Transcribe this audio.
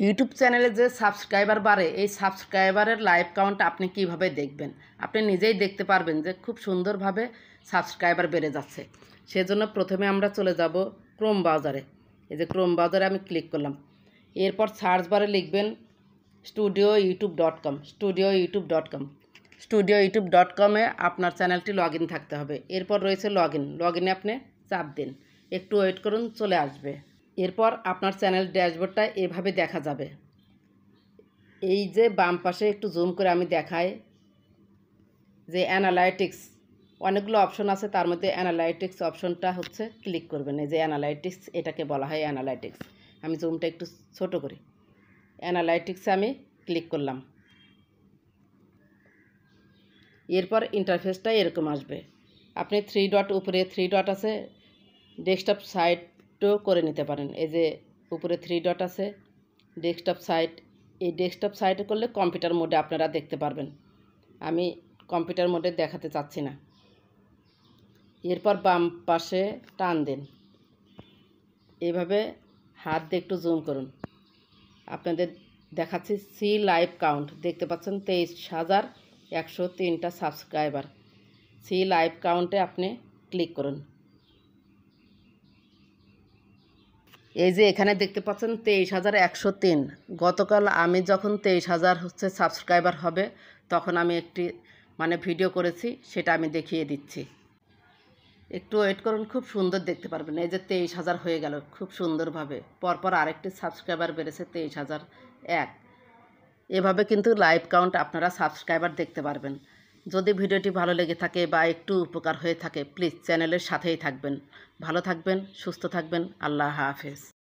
YouTube চ্যানেলে যে subscriber বাড়ে, এই সাবস্ক্রাইবারের লাইভ কাউন্ট আপনি কিভাবে দেখবেন? আপনি নিজেই দেখতে পারবেন যে খুব সুন্দরভাবে সাবস্ক্রাইবার বেড়ে যাচ্ছে। সেজন্য প্রথমে আমরা চলে যাব ক্রোম ব্রাউজারে। এই যে ক্রোম ব্রাউজারে আমি ক্লিক করলাম। এরপর সার্চ বারে লিখবেন studioyoutube.com studioyoutube.com-এ আপনার চ্যানেলটি লগ ইন থাকতে হবে। এরপর রয়েছে লগ ইনে আপনি চাপ দিন, একটু ওয়েট করুন, চলে আসবে। এরপর আপনার চ্যানেল ড্যাশবোর্ডটা এভাবে দেখা যাবে। এই যে বাম পাশে একটু জুম করে আমি দেখাই যে অ্যানালাইটিক্স, অনেকগুলো অপশন আছে, তার মধ্যে অ্যানালাইটিক্স অপশনটা হচ্ছে ক্লিক করবেন। এই যে অ্যানালাইটিক্স, এটাকে বলা হয় অ্যানালাইটিক্স। আমি জুমটা একটু ছোট করি। অ্যানালাইটিক্সে আমি ক্লিক করলাম। এরপর ইন্টারফেসটা এরকম আসবে। আপনি উপরে থ্রি ডট আছে, ডেস্কটপ সাইটও করে নিতে পারেন। এই যে উপরে থ্রি ডট আছে, ডেস্কটপ সাইট, এই ডেস্কটপ সাইটে করলে কম্পিউটার মোডে আপনারা দেখতে পারবেন। আমি কম্পিউটার মোডে দেখাতে চাচ্ছি না। এরপর বাম পাশে টান দিন, এভাবে হাত দিয়ে একটু জুম করুন। আপনাদের দেখাচ্ছি সি লাইভ কাউন্ট, দেখতে পাচ্ছেন 23,103টা সাবস্ক্রাইবার। সি লাইভ কাউন্টে আপনি ক্লিক করুন। এই যে এখানে দেখতে পাচ্ছেন 23,103। গতকাল আমি যখন 23,000 সাবস্ক্রাইবার হবে, তখন আমি একটি ভিডিও করেছি, সেটা আমি দেখিয়ে দিচ্ছি। একটু ওয়েট করুন, খুব সুন্দর দেখতে পারবেন। এই যে 23,000 হয়ে গেল খুব সুন্দরভাবে। পরপর আরেকটি সাবস্ক্রাইবার বেড়েছে 23,001। এভাবে কিন্তু লাইভ কাউন্ট আপনারা সাবস্ক্রাইবার দেখতে পারবেন। যদি ভিডিওটি ভালো লেগে থাকে বা একটু উপকার হয়ে থাকে, প্লিজ চ্যানেলের সাথেই থাকবেন। ভালো থাকবেন, সুস্থ থাকবেন। আল্লাহ হাফেজ।